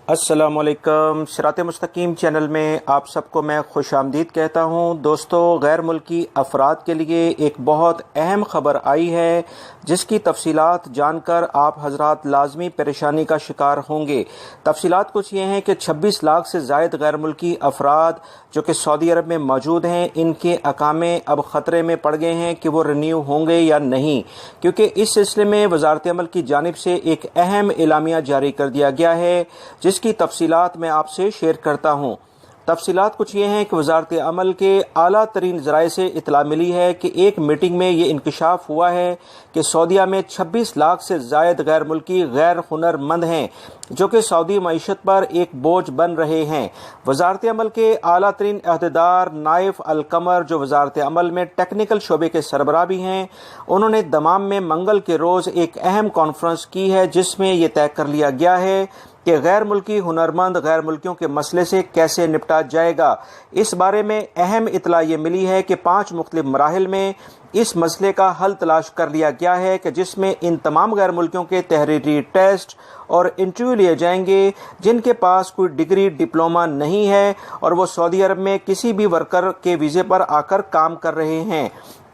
السلام علیکم۔ صراط مستقیم چینل میں آپ سب کو میں خوش آمدید کہتا ہوں۔ دوستو، غیر ملکی افراد کے لیے ایک بہت اہم خبر آئی ہے جس کی تفصیلات جان کر آپ حضرات لازمی پریشانی کا شکار ہوں گے۔ تفصیلات کچھ یہ ہیں کہ 26 لاکھ سے زائد غیر ملکی افراد جو کہ سعودی عرب میں موجود ہیں، ان کے اقامے اب خطرے میں پڑ گئے ہیں کہ وہ رینیو ہوں گے یا نہیں، کیونکہ اس سلسلے میں وزارت عمل کی جانب سے ایک اہم اعلامیہ جاری کر دیا گیا ہے جس کی تفصیلات میں آپ سے شیئر کرتا ہوں۔ تفصیلات کچھ یہ ہیں کہ وزارت عمل کے اعلیٰ ترین ذرائع سے اطلاع ملی ہے کہ ایک میٹنگ میں یہ انکشاف ہوا ہے کہ سعودیہ میں 26 لاکھ سے زائد غیر ملکی غیر ہنر مند ہیں جو کہ سعودی معیشت پر ایک بوجھ بن رہے ہیں۔ وزارت عمل کے اعلیٰ ترین عہدیدار نائف القمر، جو وزارت عمل میں ٹیکنیکل شعبے کے سربراہ بھی ہیں، انہوں نے دمام میں منگل کے روز ایک اہم کانفرنس کی ہے جس میں یہ طے کر لیا گیا ہے کہ غیر ملکی ہنرمند غیر ملکیوں کے مسئلے سے کیسے نپٹا جائے گا۔ اس بارے میں اہم اطلاع یہ ملی ہے کہ 5 مختلف مراحل میں اس مسئلے کا حل تلاش کر لیا گیا ہے کہ جس میں ان تمام غیر ملکیوں کے تحریری ٹیسٹ اور انٹرویو لیے جائیں گے جن کے پاس کوئی ڈگری ڈپلومہ نہیں ہے اور وہ سعودی عرب میں کسی بھی ورکر کے ویزے پر آ کر کام کر رہے ہیں۔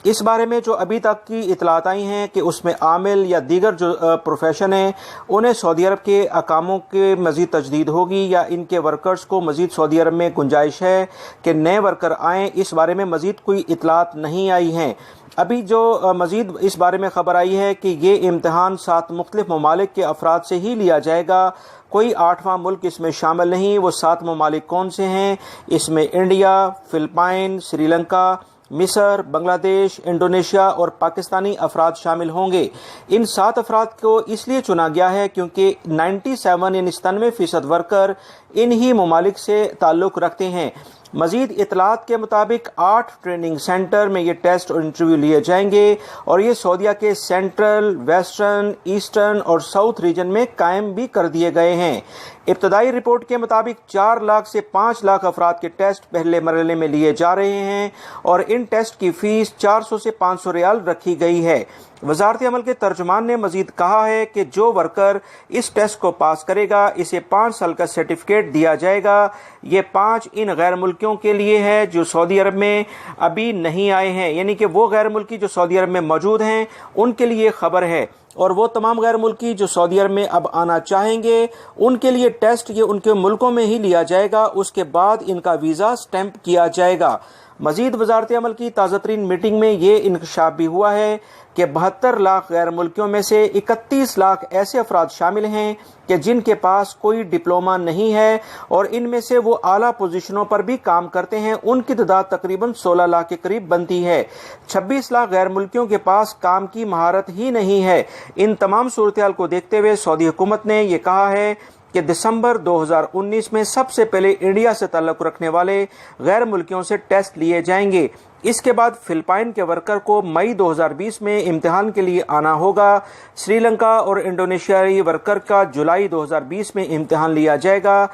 اس بارے میں جو ابھی تک کی اطلاعات آئی ہیں کہ اس میں عامل یا دیگر جو پروفیشن ہیں انہیں سعودی عرب کے اقاموں کے مزید تجدید ہوگی یا ان کے ورکرز کو مزید سعودی عرب میں گنجائش ہے کہ نئے ورکر آئیں، اس بارے میں مزید کوئی اطلاعات نہیں آئی ہیں۔ ابھی جو مزید اس بارے میں خبر آئی ہے کہ یہ امتحان 7 مختلف ممالک کے افراد سے ہی لیا جائے گا، کوئی 8واں ملک اس میں شامل نہیں۔ وہ 7 ممالک کون سے ہیں؟ اس میں انڈیا، فلپائن، سری لنکا، مصر، بنگلہ دیش، انڈونیشیا اور پاکستانی افراد شامل ہوں گے۔ ان 7 افراد کو اس لیے چنا گیا ہے کیونکہ 97% ورکر انہی ممالک سے تعلق رکھتے ہیں۔ مزید اطلاعات کے مطابق 8 ٹریننگ سینٹر میں یہ ٹیسٹ اور انٹرویو لیے جائیں گے اور یہ سعودیہ کے سینٹرل، ویسٹرن، ایسٹرن اور ساؤتھ ریجن میں قائم بھی کر دیے گئے ہیں۔ ابتدائی رپورٹ کے مطابق 4 لاکھ سے 5 لاکھ افراد کے ٹیسٹ پہلے مرحلے میں لیے جا رہے ہیں اور ان ٹیسٹ کی فیس 400 سے 500 ریال رکھی گئی ہے۔ وزارت عمل کے ترجمان نے مزید کہا ہے کہ جو ورکر اس ٹیسٹ کو پاس کرے گا اسے 5 سال کا سرٹیفکیٹ دیا جائے گا۔ یہ 5 ان غیر ملکیوں کے لیے ہے جو سعودی عرب میں ابھی نہیں آئے ہیں، یعنی کہ وہ غیر ملکی جو سعودی عرب میں موجود ہیں ان کے لیے خبر ہے، اور وہ تمام غیر ملکی جو سعودی عرب میں اب آنا چاہیں گے ان کے لیے ٹیسٹ یہ ان کے ملکوں میں ہی لیا جائے گا، اس کے بعد ان کا ویزا سٹیمپ کیا جائے گا۔ مزید وزارت عمل کی تازہ ترین میٹنگ میں یہ انکشاف بھی ہوا ہے کہ 72 لاکھ غیر ملکیوں میں سے 31 لاکھ ایسے افراد شامل ہیں کہ جن کے پاس کوئی ڈپلومہ نہیں ہے اور ان میں سے وہ اعلیٰ پوزیشنوں پر بھی کام کرتے ہیں۔ ان کی تعداد تقریباً 16 لاکھ کے قریب بنتی ہے۔ 26 لاکھ غیر ملکیوں کے پاس کام کی مہارت ہی نہیں ہے۔ ان تمام صورتحال کو دیکھتے ہوئے سعودی حکومت نے یہ کہا ہے کہ دسمبر 2019 میں سب سے پہلے انڈیا سے تعلق رکھنے والے غیر ملکیوں سے ٹیسٹ لیے جائیں گے۔ اس کے بعد فلپائن کے ورکر کو مئی 2020 میں امتحان کے لیے آنا ہوگا۔ سری لنکا اور انڈونیشیائی ورکر کا جولائی 2020 میں امتحان لیا جائے گا،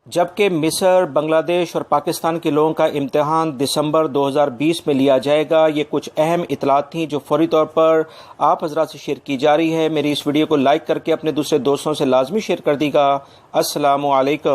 جبکہ مصر، بنگلہ دیش اور پاکستان کے لوگوں کا امتحان دسمبر 2020 میں لیا جائے گا۔ یہ کچھ اہم اطلاعات تھیں جو فوری طور پر آپ حضرات سے شیئر کی جا رہی ہے۔ میری اس ویڈیو کو لائک کر کے اپنے دوسرے دوستوں سے لازمی شیئر کر دیجیے گا۔ السلام علیکم۔